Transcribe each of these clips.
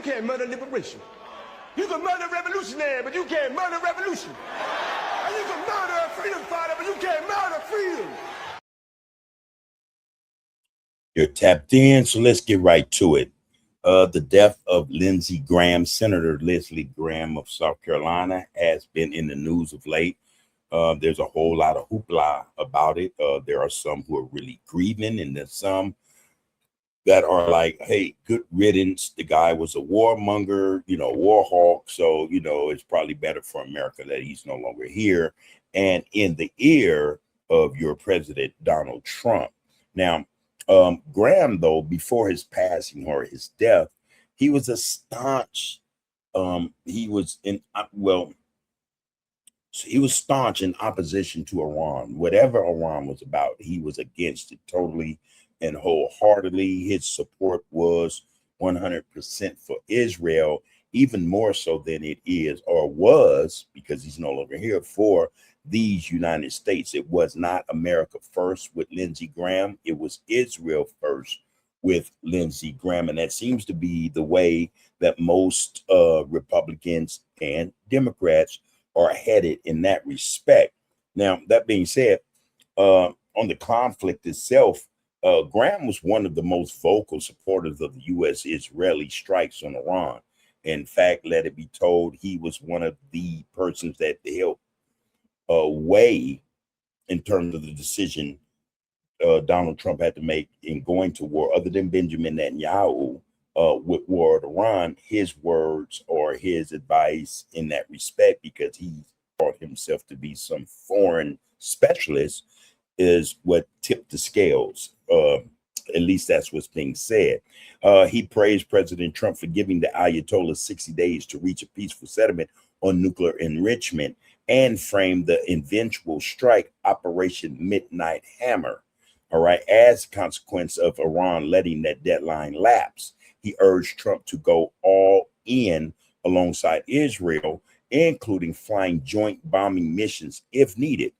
can't murder liberation. You can murder revolutionary, but you can't murder revolution. And you can murder a freedom fighter, but you can't murder freedom. You're tapped in, so let's get right to it. The death of Lindsey Graham, Senator Lindsey Graham of South Carolina, has been in the news of late. There's a whole lot of hoopla about it. There are some who are really grieving, and there's some that are like, hey, good riddance. The guy was a warmonger, war hawk. So, it's probably better for America that he's no longer here. And in the ear of your president, Donald Trump. Now, Graham, though, before his passing or his death, he was a staunch, he was staunch in opposition to Iran. Whatever Iran was about, he was against it totally and wholeheartedly. His support was 100% for Israel, even more so than it is or was, because he's no longer here, for these United States. It was not America first with Lindsey Graham. It was Israel first with Lindsey Graham. And that seems to be the way that most Republicans and Democrats are headed in that respect. Now, that being said, on the conflict itself, Graham was one of the most vocal supporters of the U.S.-Israeli strikes on Iran. In fact, let it be told, he was one of the persons that helped weigh in terms of the decision Donald Trump had to make in going to war. Other than Benjamin Netanyahu with war with Iran, his words or his advice in that respect, because he thought himself to be some foreign specialist, is what tipped the scales. At least that's what's being said. He praised President Trump for giving the Ayatollah 60 days to reach a peaceful settlement on nuclear enrichment, and framed the eventual strike Operation Midnight Hammer, all right, as a consequence of Iran letting that deadline lapse. He urged Trump to go all in alongside Israel, including flying joint bombing missions if needed.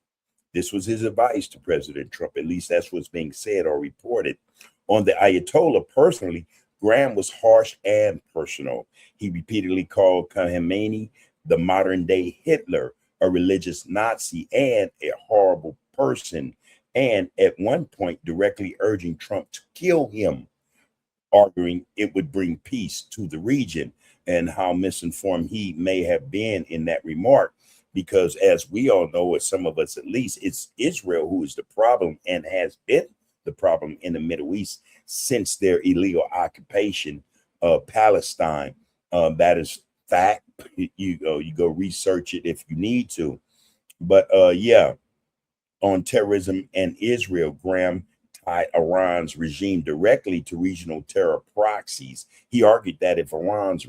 This was his advice to President Trump. At least that's what's being said or reported. On the Ayatollah personally, Graham was harsh and personal. He repeatedly called Khamenei the modern day Hitler, a religious Nazi, and a horrible person, and at one point directly urging Trump to kill him, arguing it would bring peace to the region. And how misinformed he may have been in that remark, because as we all know, or some of us at least, it's Israel who is the problem and has been the problem in the Middle East since their illegal occupation of Palestine. That is fact. You go research it if you need to. But yeah, on terrorism and Israel, Graham tied Iran's regime directly to regional terror proxies. He argued that if Iran's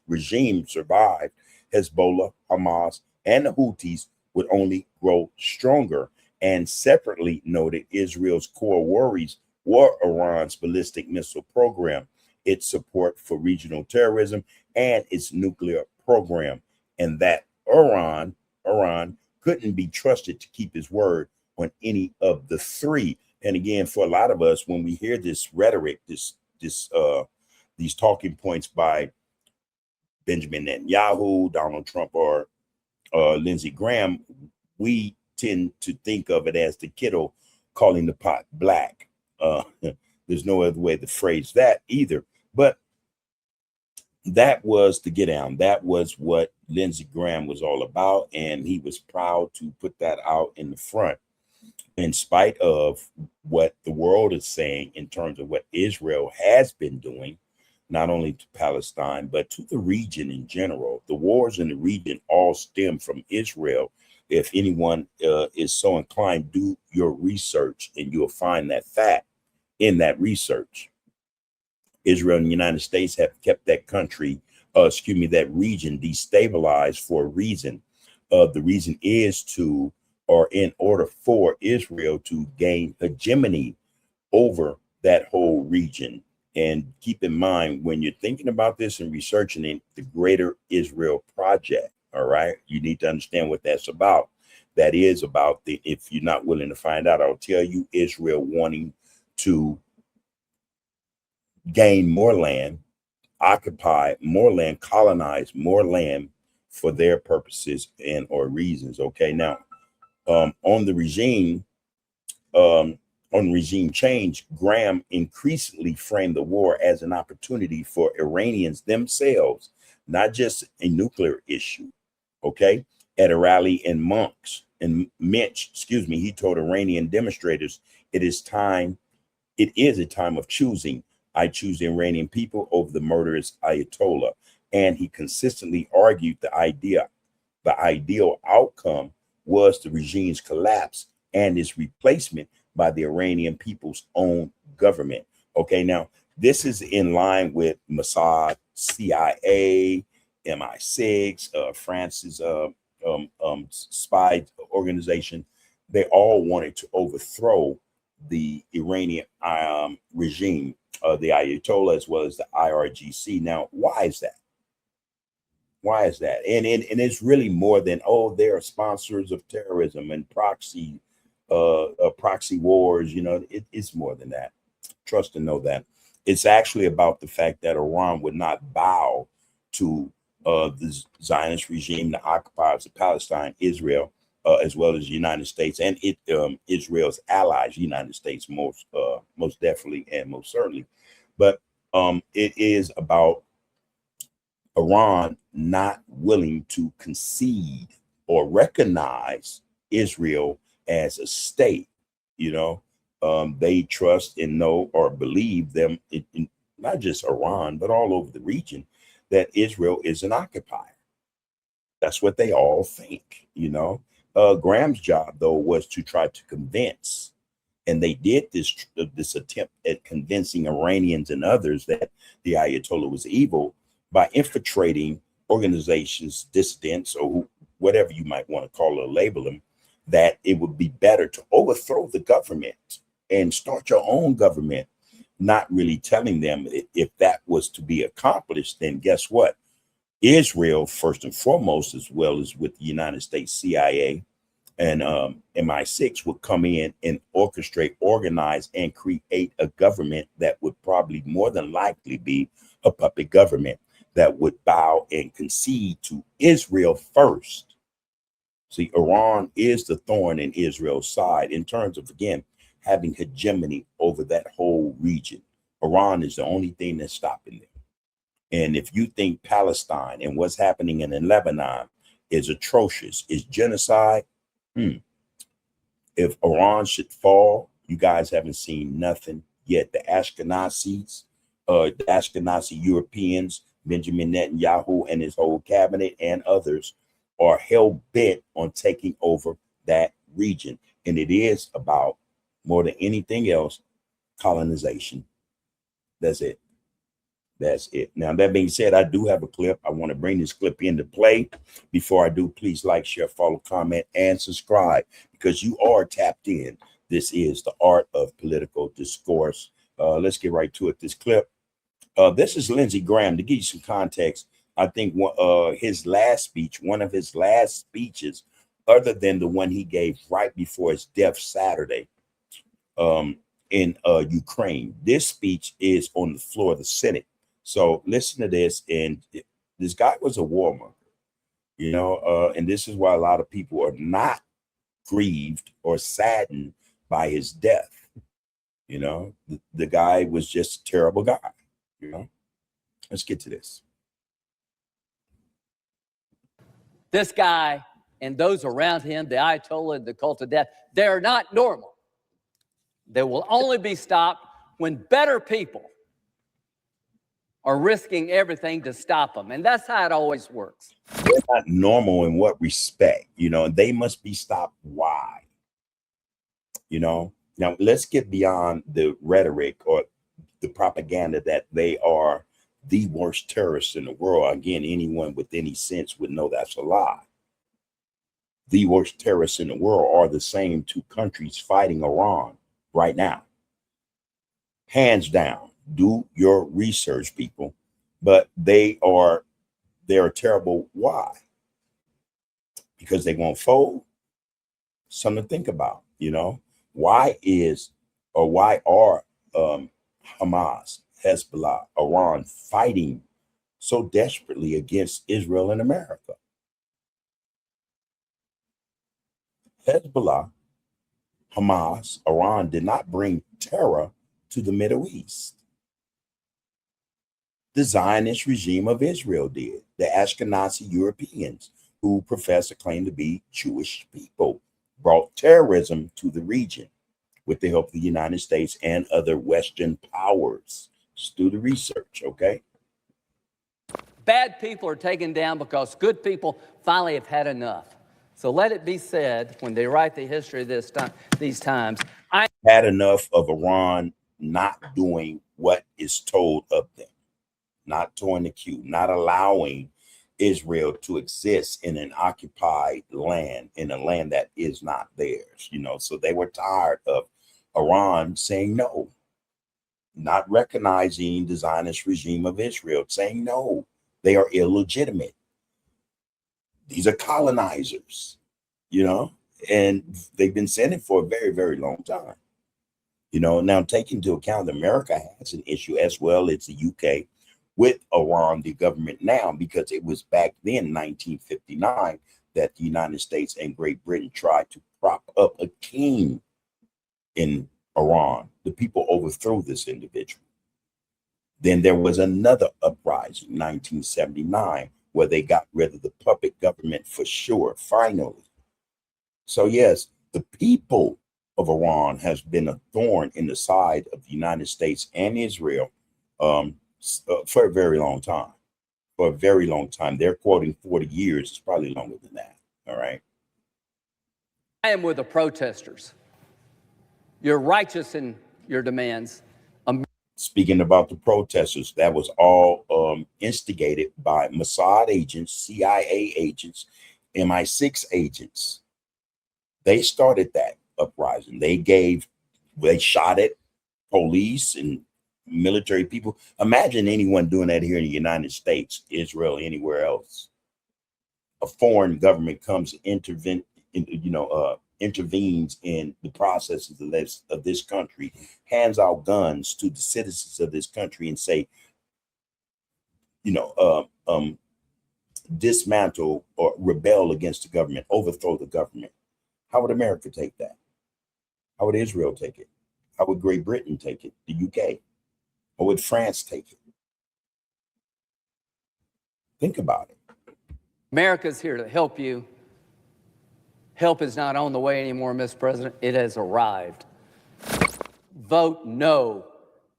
regime survived, Hezbollah, Hamas, and the Houthis would only grow stronger, and separately noted Israel's core worries were Iran's ballistic missile program, its support for regional terrorism, and its nuclear program, and that Iran couldn't be trusted to keep his word on any of the three. And again, for a lot of us, when we hear this rhetoric, these talking points by Benjamin Netanyahu, Donald Trump, or Lindsey Graham, we tend to think of it as the kiddo calling the pot black. There's no other way to phrase that either. But that was the get down. That was what Lindsey Graham was all about. And he was proud to put that out in the front, in spite of what the world is saying in terms of what Israel has been doing, not only to Palestine, but to the region in general. The wars in the region all stem from Israel. If anyone is so inclined, do your research and you'll find that fact in that research. Israel and the United States have kept that country, that region destabilized for a reason. The reason is in order for Israel to gain hegemony over that whole region. And keep in mind, when you're thinking about this and researching it, the Greater Israel Project, all right, you need to understand what that's about. That is about if you're not willing to find out, I'll tell you, Israel wanting to gain more land occupy more land, colonize more land for their purposes and or reasons. Okay, now on the regime, on regime change, Graham increasingly framed the war as an opportunity for Iranians themselves, not just a nuclear issue. Okay, at a rally in Minsk, excuse me, he told Iranian demonstrators, it is a time of choosing. I choose the Iranian people over the murderous Ayatollah. And he consistently argued the ideal outcome was the regime's collapse and its replacement by the Iranian people's own government. Okay, now this is in line with Mossad, CIA, MI6, France's spy organization. They all wanted to overthrow the Iranian regime, the Ayatollah, as well as the IRGC. Now, why is that? Why is that? And it's really more than, oh, they're sponsors of terrorism and proxy wars. You know, it's more than that. Trust and know that. It's actually about the fact that Iran would not bow to the Zionist regime, the occupiers of Palestine, Israel, as well as the United States and Israel's allies, United States most definitely and most certainly. But it is about Iran not willing to concede or recognize Israel as a state. You know, they trust and know or believe them, in not just Iran, but all over the region, that Israel is an occupier. That's what they all think, you know. Graham's job, though, was to try to convince, and they did this attempt at convincing Iranians and others that the Ayatollah was evil by infiltrating organizations, dissidents, or whatever you might want to call or label them, that it would be better to overthrow the government and start your own government, not really telling them if that was to be accomplished, then guess what? Israel, first and foremost, as well as with the United States CIA and MI6, would come in and orchestrate, organize, and create a government that would probably more than likely be a puppet government that would bow and concede to Israel first. See, Iran is the thorn in Israel's side in terms of, again, having hegemony over that whole region. Iran is the only thing that's stopping them. And if you think Palestine and what's happening in Lebanon is atrocious, is genocide, if Iran should fall, you guys haven't seen nothing yet. The Ashkenazi Europeans, Benjamin Netanyahu and his whole cabinet and others are hell-bent on taking over that region. And it is about, more than anything else, colonization. That's it. That's it. Now, that being said, I do have a clip. I want to bring this clip into play. Before I do, please like, share, follow, comment, and subscribe, because you are tapped in. This is the art of political discourse. Let's get right to it. This clip. This is Lindsey Graham. To give you some context, I think one of his last speeches, other than the one he gave right before his death Saturday in Ukraine, this speech is on the floor of the Senate. So listen to this. And this guy was a warmonger, you know, and this is why a lot of people are not grieved or saddened by his death. You know, the guy was just a terrible guy, you know. Let's get to this. This guy and those around him, the Ayatollah, the cult of death, they're not normal. They will only be stopped when better people are risking everything to stop them. And that's how it always works. They're not normal in what respect? You know, they must be stopped. Why? You know, now let's get beyond the rhetoric or the propaganda that they are the worst terrorists in the world. Again, anyone with any sense would know that's a lie. The worst terrorists in the world are the same two countries fighting Iran right now. Hands down. Do your research, people. But they're terrible. Why? Because they won't fold. Something to think about, you know. Why are Hamas, Hezbollah, Iran fighting so desperately against Israel and America? Hezbollah, Hamas, Iran did not bring terror to the Middle East. The Zionist regime of Israel did. The Ashkenazi Europeans, who profess or claim to be Jewish people, brought terrorism to the region with the help of the United States and other Western powers. Just do the research, okay? Bad people are taken down because good people finally have had enough. So let it be said when they write the history of these times, I had enough of Iran not doing what is told of them, not towing the cue, not allowing Israel to exist in an occupied land, in a land that is not theirs, you know. So they were tired of Iran saying no, not recognizing the Zionist regime of Israel, saying no, they are illegitimate. These are colonizers, you know, and they've been saying it for a very, very long time. You know, now taking into account that America has an issue as well as the UK with Iran, the government now, because it was back then, 1959, that the United States and Great Britain tried to prop up a king in Iran. The people overthrew this individual. Then there was another uprising, 1979, where they got rid of the puppet government for sure, finally. So yes, the people of Iran has been a thorn in the side of the United States and Israel for a very long time. For a very long time. They're quoting 40 years. It's probably longer than that. All right. I am with the protesters. You're righteous in your demands. Speaking about the protesters, that was all instigated by Mossad agents, CIA agents, MI6 agents. They started that uprising. They shot at police and military people. Imagine anyone doing that here in the United States, Israel, anywhere else. A foreign government comes to intervenes in the processes of this country, hands out guns to the citizens of this country and say, dismantle or rebel against the government, overthrow the government. How would America take that? How would Israel take it? How would Great Britain take it? The UK? How would France take it? Think about it. America's here to help you. Help is not on the way anymore, Mr. President. It has arrived. Vote no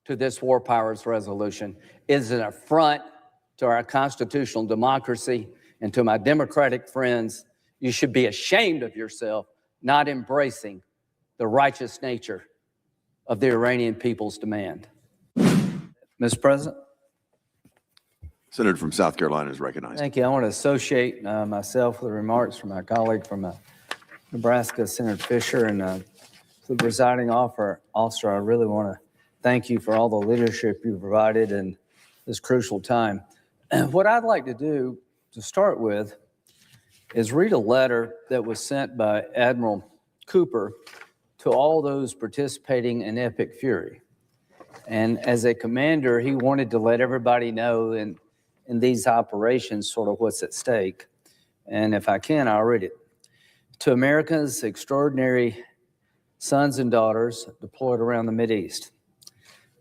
to this war powers resolution. It is an affront to our constitutional democracy and to my Democratic friends. You should be ashamed of yourself not embracing the righteous nature of the Iranian people's demand. Mr. President. Senator from South Carolina is recognized. Thank you. I want to associate myself with the remarks from my colleague from Nebraska, Senator Fisher, and to the presiding officer. I really want to thank you for all the leadership you provided in this crucial time. What I'd like to do to start with is read a letter that was sent by Admiral Cooper to all those participating in Epic Fury. And as a commander, he wanted to let everybody know in these operations sort of what's at stake. And if I can, I'll read it. To America's extraordinary sons and daughters deployed around the Mideast.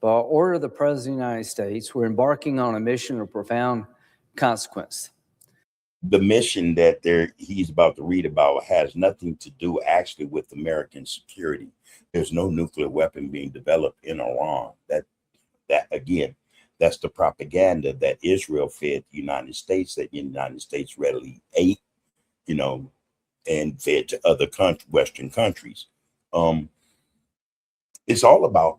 By order of the President of the United States, we're embarking on a mission of profound consequence. The mission that he's about to read about has nothing to do actually with American security. There's no nuclear weapon being developed in Iran. That again, that's the propaganda that Israel fed the United States, that the United States readily ate, and fed to other Western countries. It's all about,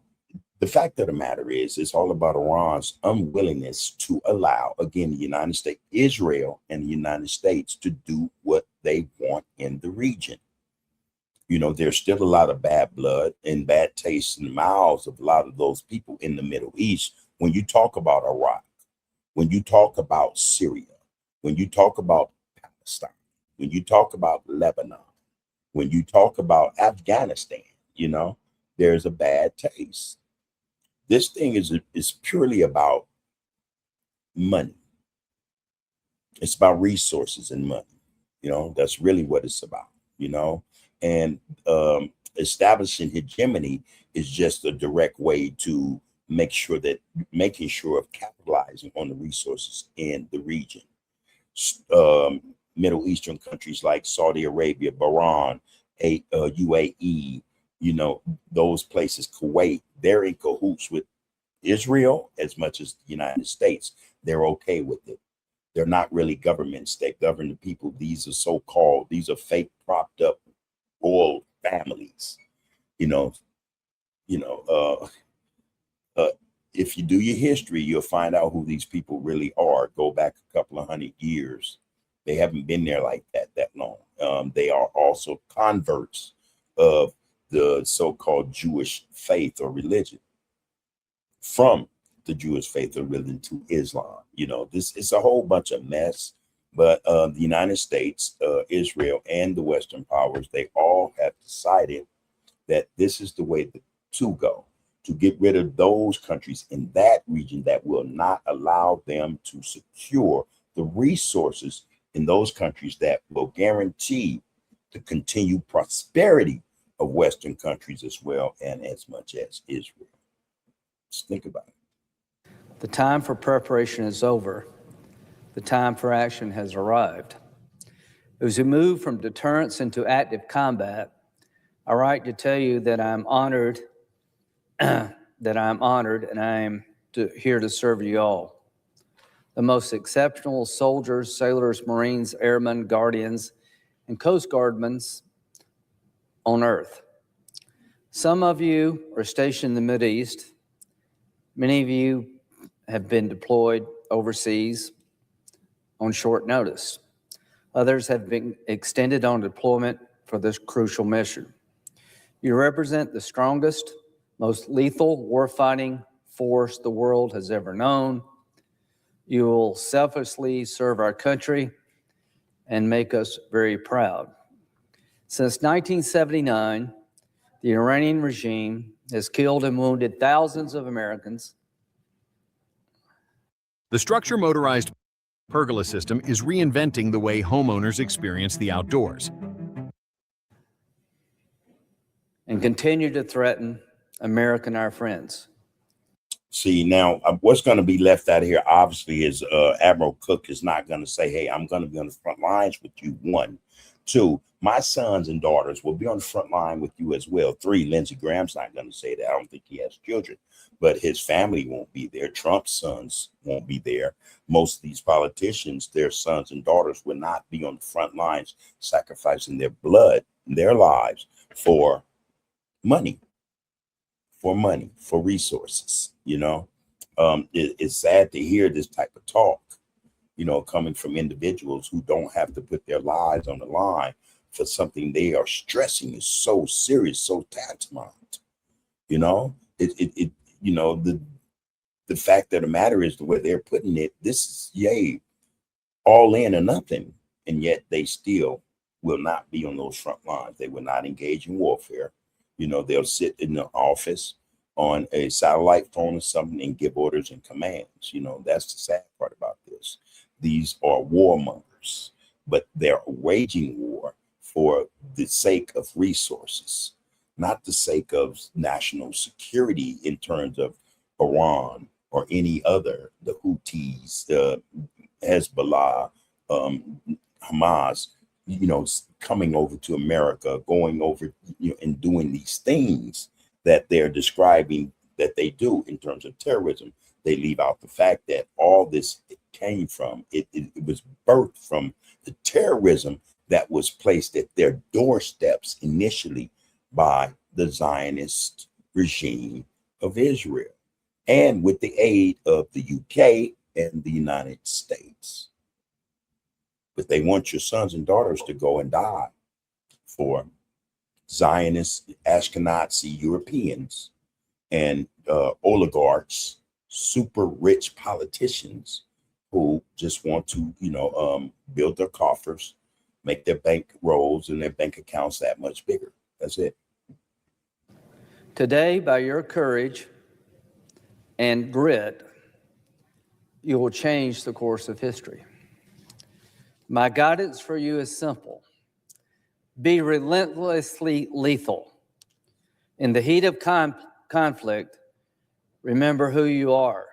the fact of the matter is, it's all about Iran's unwillingness to allow, again, the United States, Israel and the United States to do what they want in the region. There's still a lot of bad blood and bad taste in the mouths of a lot of those people in the Middle East. When you talk about Iraq, when you talk about Syria, when you talk about Palestine, when you talk about Lebanon, when you talk about Afghanistan, there's a bad taste. This thing is purely about money. It's about resources and money. That's really what it's about, and establishing hegemony is just a direct way to making sure of capitalizing on the resources in the region. Middle Eastern countries like Saudi Arabia, Bahrain, UAE, those places, Kuwait, they're in cahoots with Israel as much as the United States. They're okay with it. They're not really governments that govern the people. These are fake propped up royal families. If you do your history, you'll find out who these people really are. Go back a couple of 100 years. They haven't been there like that long. They are also converts of the so-called Jewish faith or religion, from the Jewish faith or religion to Islam. This is a whole bunch of mess. But the United States, Israel, and the Western powers, they all have decided that this is the way to go, to get rid of those countries in that region that will not allow them to secure the resources in those countries that will guarantee the continued prosperity of Western countries as well, and as much as Israel. Just think about it. The time for preparation is over. The time for action has arrived. As we move from deterrence into active combat, I write to tell you that I'm honored, and I am here to serve you all. The most exceptional soldiers, sailors, Marines, airmen, guardians, and Coast Guardmen on earth. Some of you are stationed in the Mideast. Many of you have been deployed overseas on short notice. Others have been extended on deployment for this crucial mission. You represent the strongest, most lethal warfighting force the world has ever known. You will selflessly serve our country and make us very proud. Since 1979, the Iranian regime has killed and wounded thousands of Americans. The structure motorized pergola system is reinventing the way homeowners experience the outdoors. And continue to threaten America and our friends. See, now what's going to be left out of here, obviously, is Admiral Cook is not going to say, hey, I'm going to be on the front lines with you. 1. 2, my sons and daughters will be on the front line with you as well. 3, Lindsey Graham's not going to say that. I don't think he has children, but his family won't be there. Trump's sons won't be there. Most of these politicians, their sons and daughters will not be on the front lines, sacrificing their blood, their lives for money, for resources. It's sad to hear this type of talk, coming from individuals who don't have to put their lives on the line for something they are stressing is so serious, so tantamount. The fact of the matter is the way they're putting it, this is all in or nothing, and yet they still will not be on those front lines. They will not engage in warfare. They'll sit in the office on a satellite phone or something and give orders and commands. That's the sad part about this. These are warmongers, but they're waging war for the sake of resources, not the sake of national security in terms of Iran or any other, the Houthis, Hezbollah, Hamas, coming over to America, going over, and doing these things that they're describing that they do in terms of terrorism. They leave out the fact that all this came from, it was birthed from the terrorism that was placed at their doorsteps initially by the Zionist regime of Israel, and with the aid of the UK and the United States. But they want your sons and daughters to go and die for Zionist, Ashkenazi Europeans and oligarchs, super rich politicians who just want to, build their coffers, make their bank rolls and their bank accounts that much bigger. That's it. Today, by your courage and grit, you will change the course of history. My guidance for you is simple. Be relentlessly lethal. In the heat of conflict, remember who you are.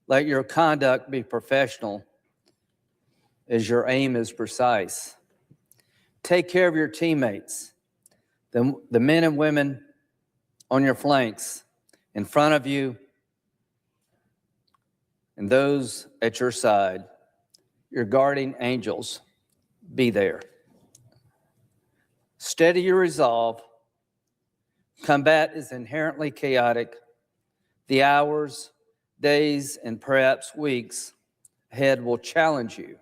Let your conduct be professional as your aim is precise. Take care of your teammates, the men and women on your flanks, in front of you, and those at your side. Your guardian angels, be there. Steady your resolve. Combat is inherently chaotic. The hours, days, and perhaps weeks ahead will challenge you.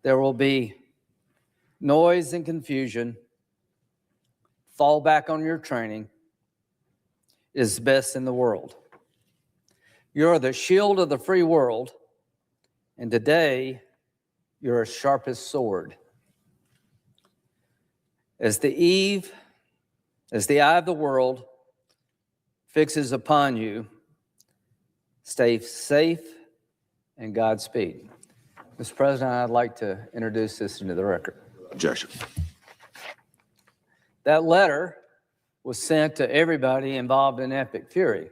There will be noise and confusion. Fall back on your training. It is best in the world. You're the shield of the free world, and today you're as sharp as sword. As the eye of the world fixes upon you, stay safe and Godspeed. Mr. President, I'd like to introduce this into the record. Objection. That letter was sent to everybody involved in Epic Fury.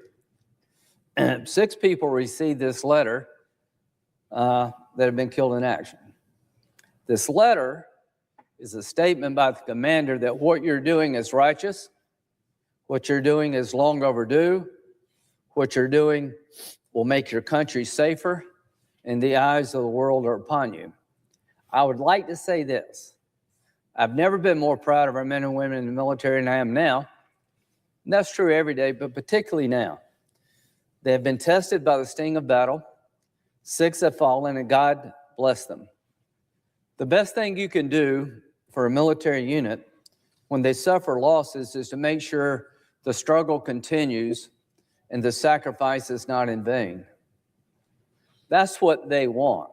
6 people received this letter that have been killed in action. This letter is a statement by the commander that what you're doing is righteous, what you're doing is long overdue, what you're doing will make your country safer, and the eyes of the world are upon you. I would like to say this. I've never been more proud of our men and women in the military than I am now. And that's true every day, but particularly now. They have been tested by the sting of battle. 6 have fallen, and God bless them. The best thing you can do for a military unit when they suffer losses is to make sure the struggle continues and the sacrifice is not in vain. That's what they want.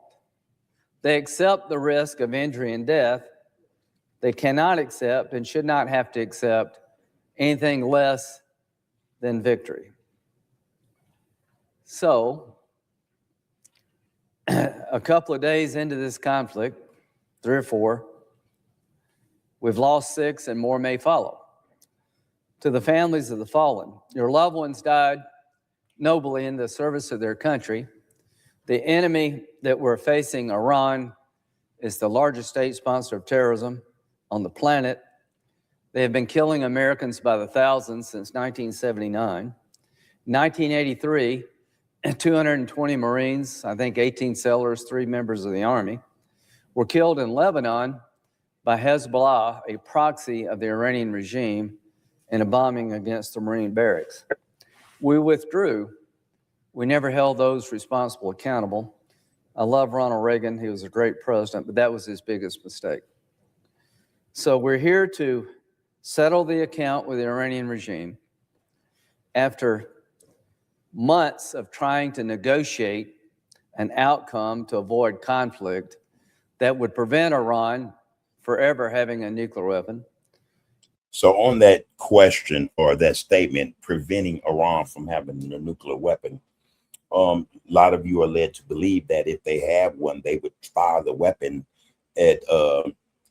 They accept the risk of injury and death. They cannot accept and should not have to accept anything less than victory. So, a couple of days into this conflict, 3 or 4, we've lost 6 and more may follow. To the families of the fallen, your loved ones died nobly in the service of their country. The enemy that we're facing, Iran, is the largest state sponsor of terrorism on the planet. They have been killing Americans by the thousands since 1979. 1983, 220 Marines, I think 18 sailors, 3 members of the Army, were killed in Lebanon by Hezbollah, a proxy of the Iranian regime, in a bombing against the Marine barracks. We withdrew. We never held those responsible accountable. I love Ronald Reagan. He was a great president, but that was his biggest mistake. So we're here to settle the account with the Iranian regime after months of trying to negotiate an outcome to avoid conflict that would prevent Iran forever having a nuclear weapon. So on that question or that statement, preventing Iran from having a nuclear weapon, a lot of you are led to believe that if they have one, they would fire the weapon at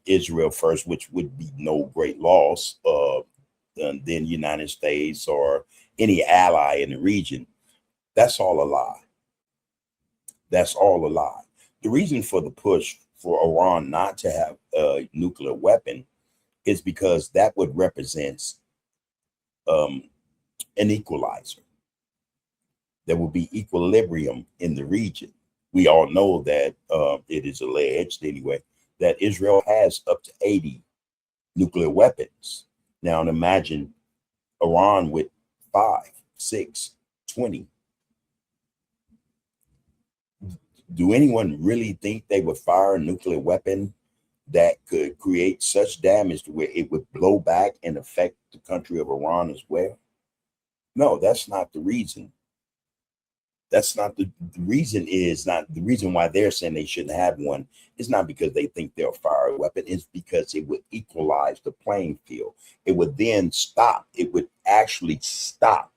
Israel first, which would be no great loss, than the United States or any ally in the region. That's all a lie. That's all a lie. The reason for the push for Iran not to have a nuclear weapon is because that would represent an equalizer. There will be equilibrium in the region. We all know that it is alleged anyway, that Israel has up to 80 nuclear weapons. Now imagine Iran with 5, 6, 20. Do anyone really think they would fire a nuclear weapon that could create such damage to where it would blow back and affect the country of Iran as well? No, that's not the reason. That's not the reason. Is not the reason why they're saying they shouldn't have one. It's not because they think they'll fire a weapon. It's because it would equalize the playing field. It would then stop. It would actually stop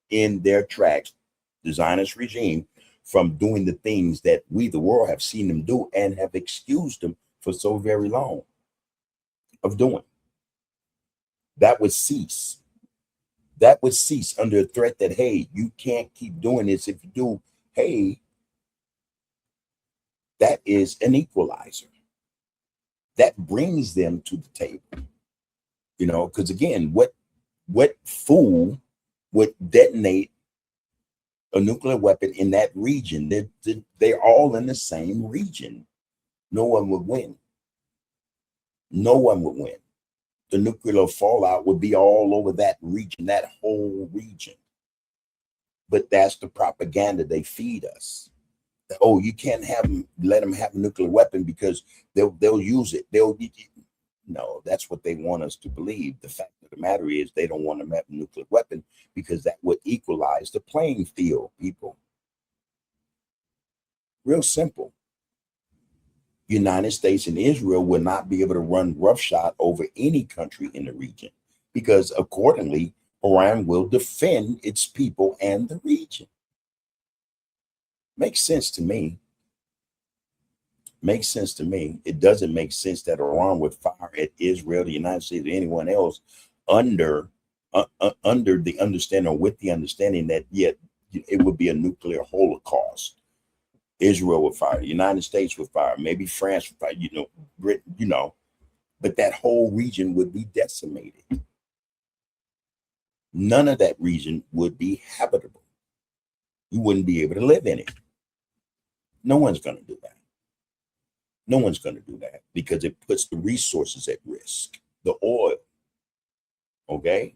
in their tracks, the Zionist regime, from doing the things that we, the world, have seen them do and have excused them for so very long of doing. That would cease. That would cease under a threat that, hey, you can't keep doing this. If you do, hey, that is an equalizer. That brings them to the table. You know, because again, what fool would detonate a nuclear weapon in that region? They're all in the same region. No one would win. No one would win. The nuclear fallout would be all over that region, that whole region. But that's the propaganda they feed us. Oh, you can't let them have a nuclear weapon because they'll use it. No, that's what they want us to believe. The fact of the matter is they don't want them to have a nuclear weapon because that would equalize the playing field, people. Real simple. United States and Israel will not be able to run roughshod over any country in the region because accordingly, Iran will defend its people and the region. Makes sense to me. Makes sense to me. It doesn't make sense that Iran would fire at Israel, the United States, or anyone else under the understanding, or with the understanding that yet it would be a nuclear holocaust. Israel would fire, the United States would fire, maybe France would fire, Britain, but that whole region would be decimated. None of that region would be habitable. You wouldn't be able to live in it. No one's going to do that. No one's going to do that because it puts the resources at risk, the oil. Okay?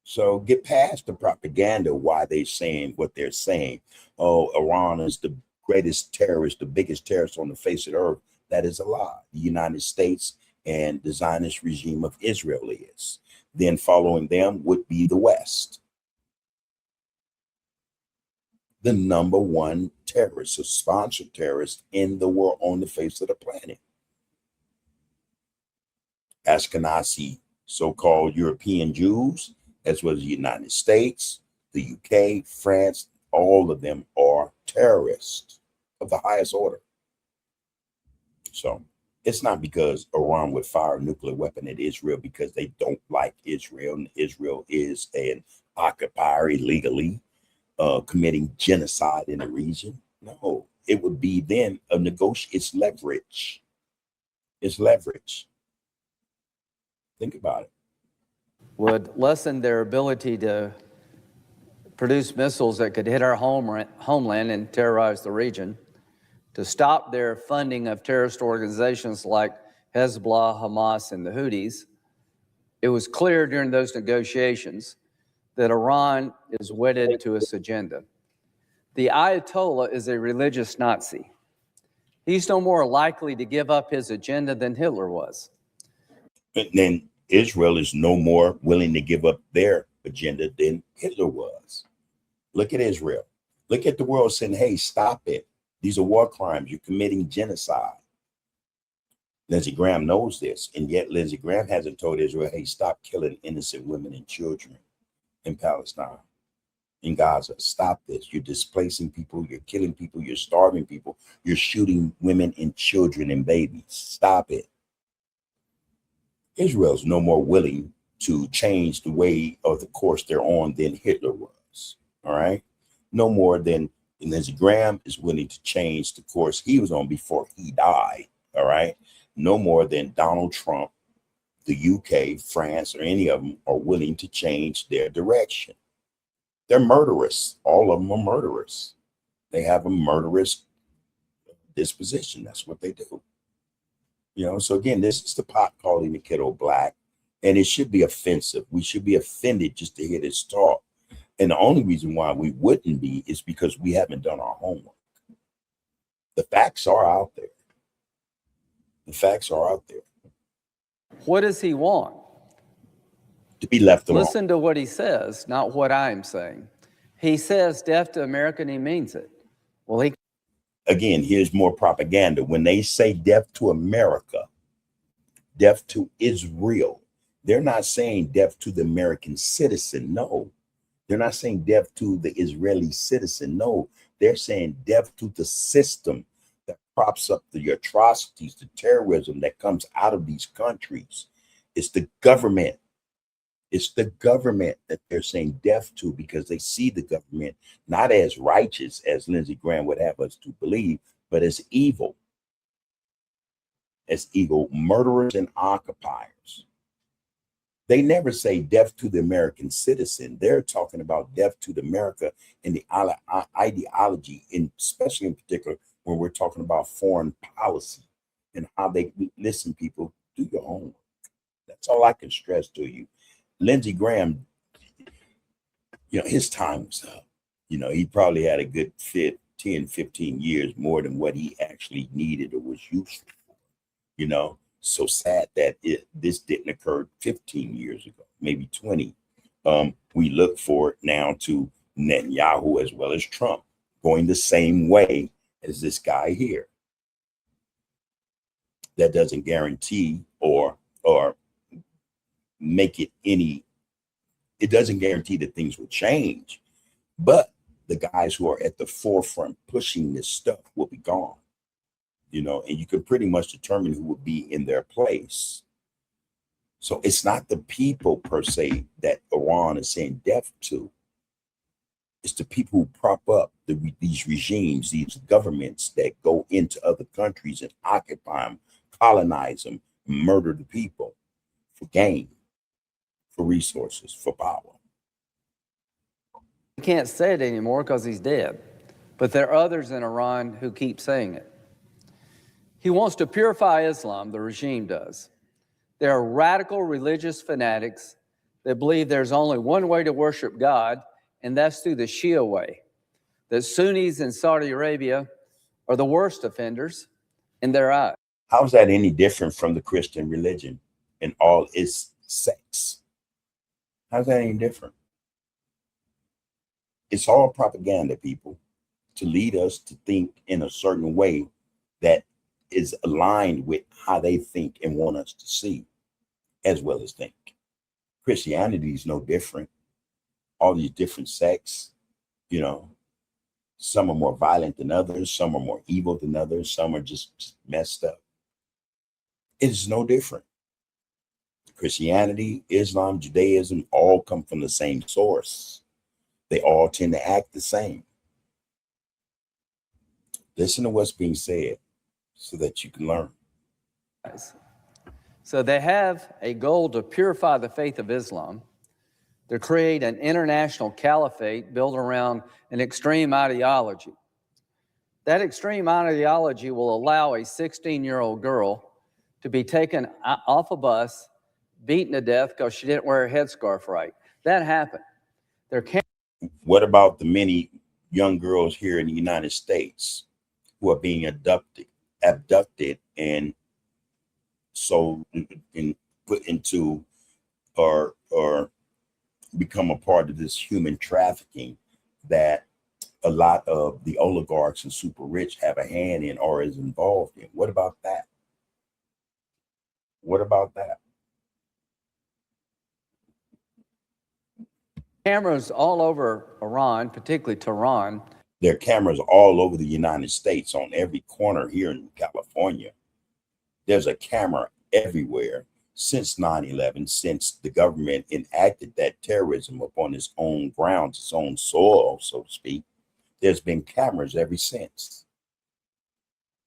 So get past the propaganda, why they're saying what they're saying. Oh, Iran is the greatest terrorist, the biggest terrorist on the face of the earth. That is a lie. The United States and the Zionist regime of Israel is. Then following them would be the West. The number one terrorist or sponsored terrorist in the world on the face of the planet. Ashkenazi, so-called European Jews, as well as the United States, the UK, France, all of them are terrorists of the highest order. So it's not because Iran would fire a nuclear weapon at Israel because they don't like Israel, and Israel is an occupier illegally, committing genocide in the region. No, it would be then a negotiation. It's leverage. It's leverage. Think about it. Would lessen their ability to produce missiles that could hit our homeland and terrorize the region, to stop their funding of terrorist organizations like Hezbollah, Hamas, and the Houthis. It was clear during those negotiations that Iran is wedded to its agenda. The Ayatollah is a religious Nazi. He's no more likely to give up his agenda than Hitler was. And then Israel is no more willing to give up their agenda than Hitler was. Look at Israel. Look at the world saying, hey, stop it. These are war crimes. You're committing genocide. Lindsey Graham knows this, and yet Lindsey Graham hasn't told Israel, hey, stop killing innocent women and children in Palestine, in Gaza. Stop this. You're displacing people. You're killing people. You're starving people. You're shooting women and children and babies. Stop it. Israel's no more willing to change the way or the course they're on than Hitler was. All right. No more than Lindsey Graham is willing to change the course he was on before he died. All right. No more than Donald Trump, the UK, France, or any of them are willing to change their direction. They're murderous. All of them are murderous. They have a murderous disposition. That's what they do. So again, this is the pot calling the kettle black, and it should be offensive. We should be offended just to hear this talk. And the only reason why we wouldn't be is because we haven't done our homework. The facts are out there. The facts are out there. What does he want? To be left alone. Listen to what he says, not what I'm saying. He says death to America, and he means it. Well, again, here's more propaganda. When they say death to America, death to Israel, they're not saying death to the American citizen. No, They're not saying death to the Israeli citizen. No, they're saying death to the system that props up the atrocities, the terrorism that comes out of these countries. It's the government. It's the government that they're saying death to, because they see the government not as righteous as Lindsey Graham would have us to believe, but as evil. As evil murderers and occupiers. They never say death to the American citizen. They're talking about death to the America and the ideology, especially in particular when we're talking about foreign policy and how they listen. People, do your homework. That's all I can stress to you. Lindsey Graham, his time was up. He probably had a good 10, 15 years more than what he actually needed or was useful for. So sad that this didn't occur 15 years ago, maybe 20. We look forward now to Netanyahu as well as Trump going the same way as this guy here. That doesn't guarantee or make it it doesn't guarantee that things will change, but the guys who are at the forefront pushing this stuff will be gone. And you can pretty much determine who would be in their place. So it's not the people per se that Iran is saying death to. It's the people who prop up these regimes, these governments that go into other countries and occupy them, colonize them, murder the people for gain, for resources, for power. He can't say it anymore because he's dead. But there are others in Iran who keep saying it. He wants to purify Islam, the regime does. There are radical religious fanatics that believe there's only one way to worship God, and that's through the Shia way. The Sunnis in Saudi Arabia are the worst offenders in their eyes. How is that any different from the Christian religion and all its sects? How's that any different? It's all propaganda, people, to lead us to think in a certain way that is aligned with how they think and want us to see, as well as think. Christianity is no different. All these different sects, some are more violent than others, some are more evil than others, some are just messed up. It is no different. Christianity, Islam, Judaism all come from the same source. They all tend to act the same. Listen to what's being said so that you can learn. So they have a goal to purify the faith of Islam, to create an international caliphate built around an extreme ideology. That extreme ideology will allow a 16-year-old girl to be taken off a bus, beaten to death because she didn't wear a headscarf right. That happened. What about the many young girls here in the United States who are being abducted and sold and put into or become a part of this human trafficking that a lot of the oligarchs and super rich have a hand in or is involved in? What about that? What about that? Cameras all over Iran, particularly Tehran. There are cameras all over the United States, on every corner here in California. There's a camera everywhere since 9/11, since the government enacted that terrorism upon its own grounds, its own soil, so to speak. There's been cameras ever since.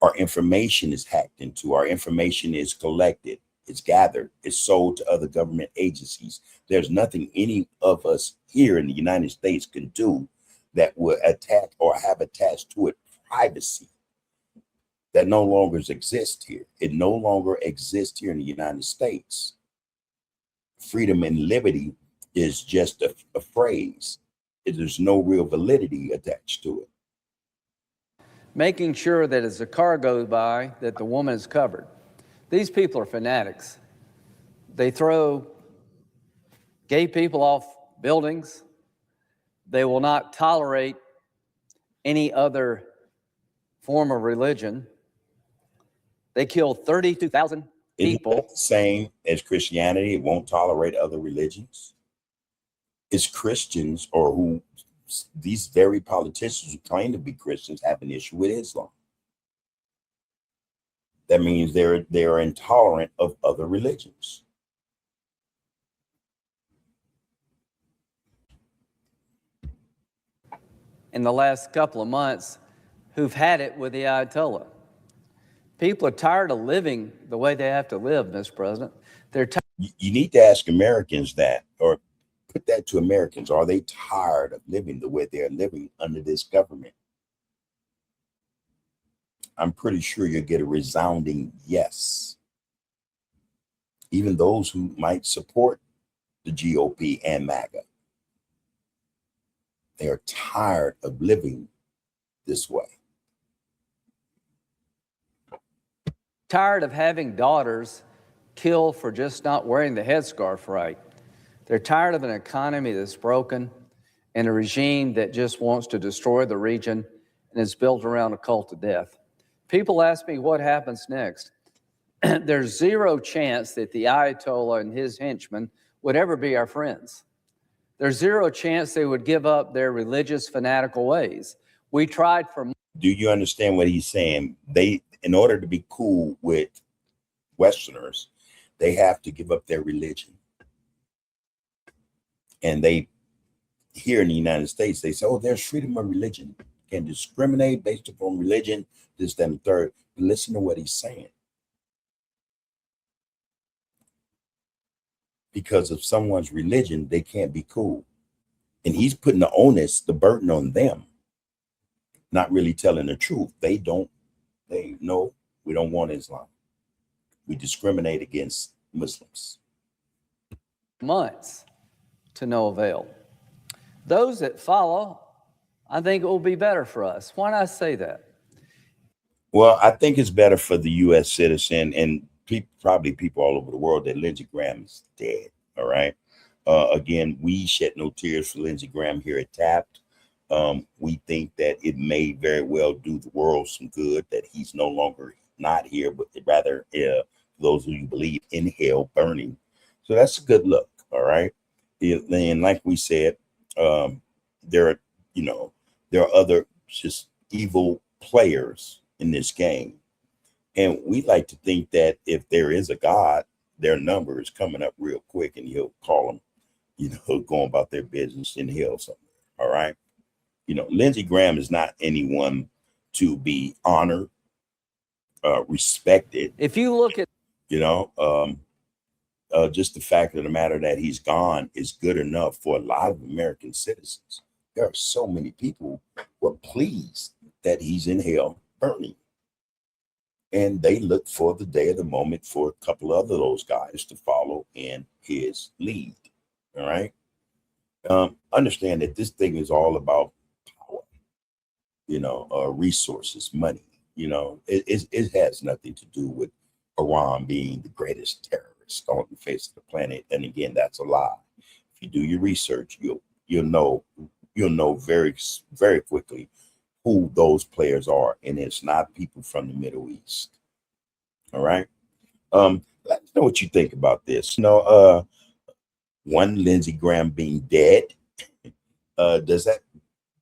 Our information is hacked into, our information is collected, it's gathered, it's sold to other government agencies. There's nothing any of us here in the United States can do that would attack or have attached to it privacy that no longer exists here. It no longer exists here in the United States. Freedom and liberty is just a phrase. There's no real validity attached to it. Making sure that as a car goes by, that the woman is covered. These people are fanatics. They throw gay people off buildings. They will not tolerate any other form of religion. They killed 32,000 people. Isn't that the same as Christianity? It won't tolerate other religions. is Christians, or who these very politicians who claim to be Christians have an issue with Islam. That means they're intolerant of other religions. In the last couple of months who've had it with the Ayatollah. People are tired of living the way they have to live, Mr. President. They're tired. You need to ask Americans that, or put that to Americans. Are they tired of living the way they're living under this government? I'm pretty sure you'll get a resounding yes. Even those who might support the GOP and MAGA. They are tired of living this way. Tired of having daughters killed for just not wearing the headscarf right. They're tired of an economy that's broken and a regime that just wants to destroy the region and is built around a cult of death. People ask me what happens next. There's zero chance that the Ayatollah and his henchmen would ever be our friends. There's zero chance they would give up their religious fanatical ways. We tried for... Do you understand what he's saying? They, in order to be cool with Westerners, they have to give up their religion. And they, here in the United States, they say, oh, there's freedom of religion. Can discriminate based upon religion, this, that, and the third. But listen to what he's saying. Because of someone's religion, they can't be cool. And he's putting the onus, the burden on them, not really telling the truth. They know we don't want Islam. We discriminate against Muslims. Months to no avail. Those that follow, I think it will be better for us. Why not say that? Well, I think it's better for the U.S. citizen and probably people all over the world that Lindsey Graham is dead. All right. Again, we shed no tears for Lindsey Graham here at Tapped. We think that it may very well do the world some good that he's no longer not here, but rather those who believe in hell burning. So that's a good look. All right. And like we said, there are other just evil players in this game. And we like to think that if there is a God, their number is coming up real quick and he'll call them, going about their business in hell somewhere. All right. Lindsey Graham is not anyone to be honored, respected. If you look at, just the fact of the matter that he's gone is good enough for a lot of American citizens. There are so many people who are pleased that he's in hell burning. And they look for the day of the moment for a couple of those guys to follow in his lead. All right. Understand that this thing is all about power, resources, money. It has nothing to do with Iran being the greatest terrorist on the face of the planet. And again, that's a lie. If you do your research, you'll know very, very quickly who those players are, and it's not people from the Middle East. All right. Let me know what you think about this. One, Lindsey Graham being dead, does that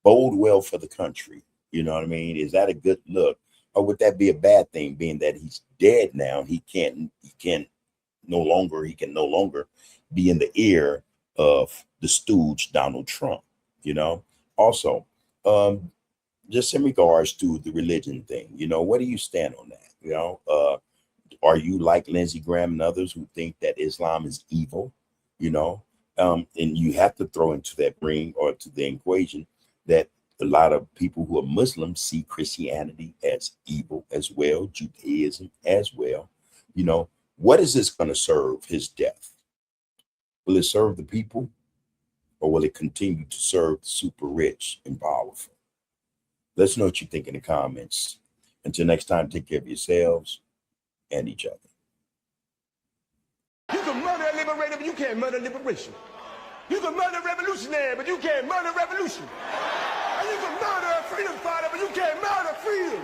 bode well for the country? You know what I mean? Is that a good look, or would that be a bad thing, being that he's dead now? He can no longer be in the ear of the stooge Donald Trump. Also, just in regards to the religion thing, what do you stand on that? Are you like Lindsey Graham and others who think that Islam is evil? And you have to throw into that ring or to the equation that a lot of people who are Muslims see Christianity as evil as well, Judaism as well. What is this going to serve his death? Will it serve the people, or will it continue to serve the super rich and powerful? Let us know what you think in the comments. Until next time, take care of yourselves and each other. You can murder a liberator, but you can't murder liberation. You can murder a revolutionary, but you can't murder revolution. And you can murder a freedom fighter, but you can't murder freedom.